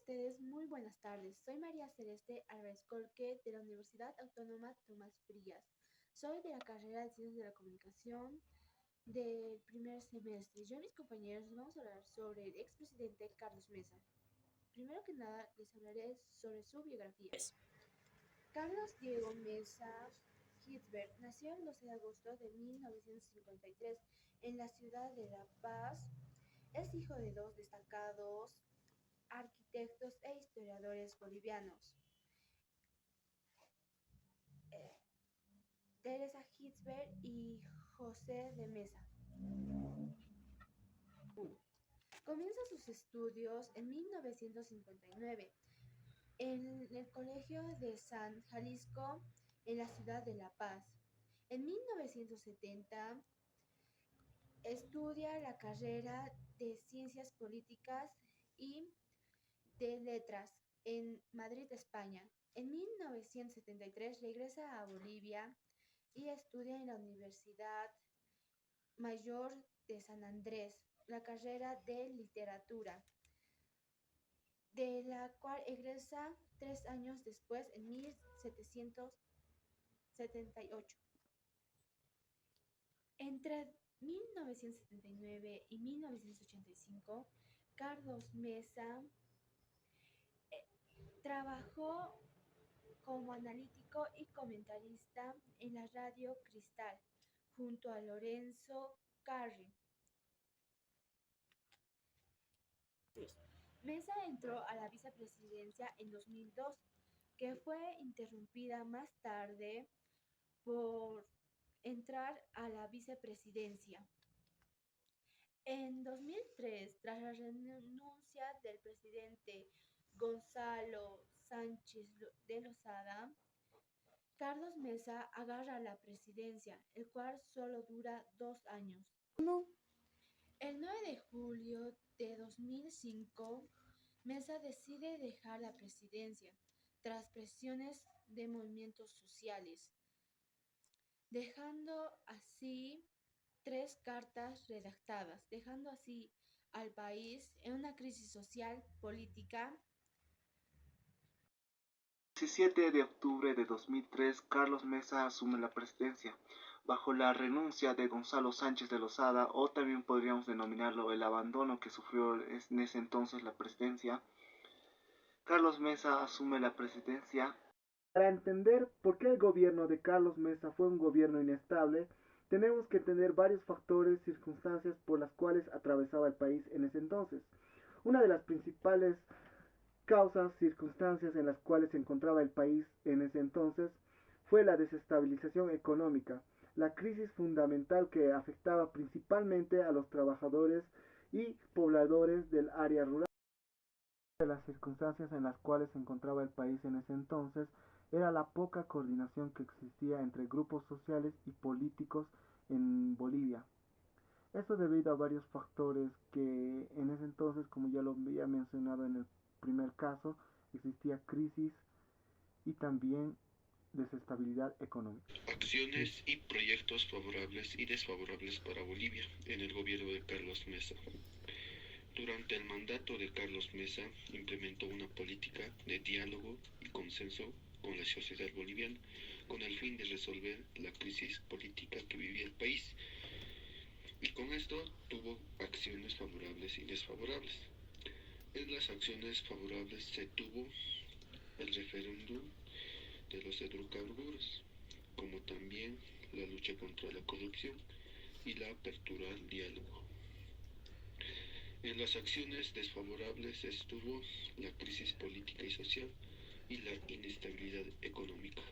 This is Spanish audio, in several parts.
ustedes muy buenas tardes. Soy María Celeste Álvarez Colque de la Universidad Autónoma Tomás Frías. Soy de la carrera de Ciencias de la Comunicación del primer semestre. Yo y mis compañeros les vamos a hablar sobre el expresidente Carlos Mesa. Primero que nada, les hablaré sobre su biografía. Carlos Diego Mesa Hitzberg nació el 12 de agosto de 1953 en la ciudad de La Paz. Es hijo de dos destacados arquitectos e historiadores bolivianos, Teresa Hitzberg y José de Mesa. Comienza sus estudios en 1959 en el Colegio de San Jalisco en la ciudad de La Paz. En 1970 estudia la carrera de Ciencias Políticas y de Letras en Madrid, España. En 1973 regresa a Bolivia y estudia en la Universidad Mayor de San Andrés la carrera de Literatura, de la cual egresa 3 años después, en 1778. Entre 1979 y 1985, Carlos Mesa trabajó como analítico y comentarista en la radio Cristal, junto a Lorenzo Carri. Mesa entró a la vicepresidencia en 2002, que fue interrumpida más tarde por entrar a la vicepresidencia. En 2003, tras la renuncia del presidente Gonzalo Sánchez de Lozada, Carlos Mesa agarra la presidencia, el cual solo dura 2 años. El 9 de julio de 2005, Mesa decide dejar la presidencia tras presiones de movimientos sociales, dejando así 3 cartas redactadas, dejando así al país en una crisis social, política. 17 de octubre de 2003, Carlos Mesa asume la presidencia, bajo la renuncia de Gonzalo Sánchez de Lozada, o también podríamos denominarlo el abandono que sufrió en ese entonces la presidencia. Carlos Mesa asume la presidencia. Para entender por qué el gobierno de Carlos Mesa fue un gobierno inestable, tenemos que tener varios factores, circunstancias por las cuales atravesaba el país en ese entonces. Una de las principales causas, circunstancias en las cuales se encontraba el país en ese entonces fue la desestabilización económica, la crisis fundamental que afectaba principalmente a los trabajadores y pobladores del área rural. De las circunstancias en las cuales se encontraba el país en ese entonces era la poca coordinación que existía entre grupos sociales y políticos en Bolivia. Esto debido a varios factores que en ese entonces, como ya lo había mencionado en el primer caso, existía crisis y también desestabilidad económica. Acciones y proyectos favorables y desfavorables para Bolivia en el gobierno de Carlos Mesa. Durante el mandato de Carlos Mesa implementó una política de diálogo y consenso con la sociedad boliviana con el fin de resolver la crisis política que vivía el país. Y con esto tuvo acciones favorables y desfavorables. En las acciones favorables se tuvo el referéndum de los hidrocarburos, como también la lucha contra la corrupción y la apertura al diálogo. En las acciones desfavorables estuvo la crisis política y social y la inestabilidad económica.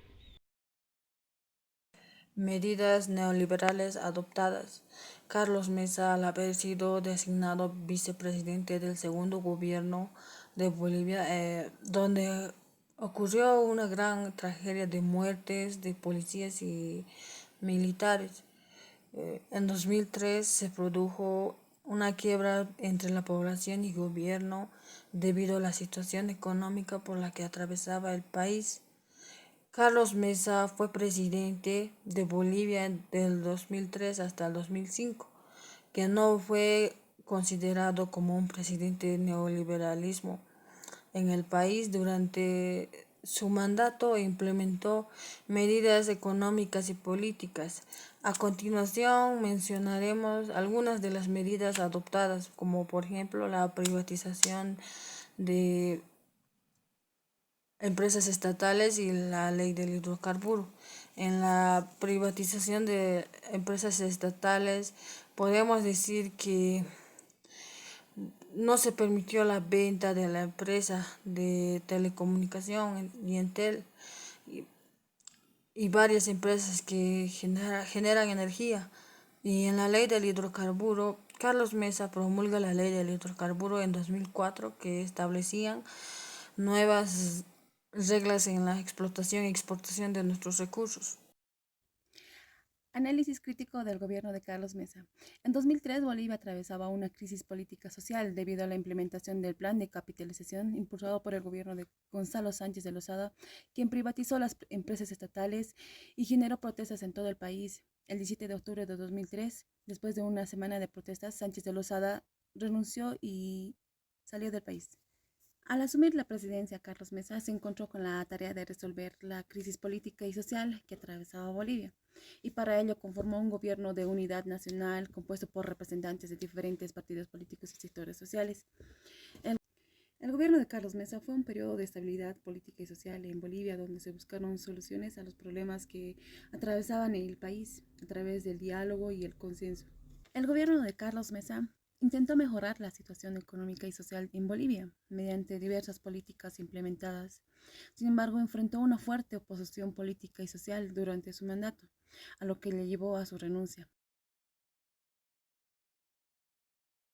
Medidas neoliberales adoptadas. Carlos Mesa, al haber sido designado vicepresidente del segundo gobierno de Bolivia, donde ocurrió una gran tragedia de muertes de policías y militares. En 2003 se produjo una quiebra entre la población y gobierno debido a la situación económica por la que atravesaba el país. Carlos Mesa fue presidente de Bolivia del 2003 hasta el 2005, que no fue considerado como un presidente neoliberalismo, en el país. Durante su mandato implementó medidas económicas y políticas. A continuación mencionaremos algunas de las medidas adoptadas, como por ejemplo la privatización de empresas estatales y la ley del hidrocarburo. En la privatización de empresas estatales podemos decir que no se permitió la venta de la empresa de telecomunicación y Entel y varias empresas que generan energía. Y en la ley del hidrocarburo, Carlos Mesa promulga la ley del hidrocarburo en 2004 que establecían nuevas reglas en la explotación y exportación de nuestros recursos. Análisis crítico del gobierno de Carlos Mesa. En 2003, Bolivia atravesaba una crisis política social debido a la implementación del plan de capitalización impulsado por el gobierno de Gonzalo Sánchez de Lozada, quien privatizó las empresas estatales y generó protestas en todo el país. El 17 de octubre de 2003, después de una semana de protestas, Sánchez de Lozada renunció y salió del país. Al asumir la presidencia, Carlos Mesa se encontró con la tarea de resolver la crisis política y social que atravesaba Bolivia, y para ello conformó un gobierno de unidad nacional compuesto por representantes de diferentes partidos políticos y sectores sociales. El gobierno de Carlos Mesa fue un periodo de estabilidad política y social en Bolivia, donde se buscaron soluciones a los problemas que atravesaban el país a través del diálogo y el consenso. El gobierno de Carlos Mesa intentó mejorar la situación económica y social en Bolivia mediante diversas políticas implementadas. Sin embargo, enfrentó una fuerte oposición política y social durante su mandato, a lo que le llevó a su renuncia.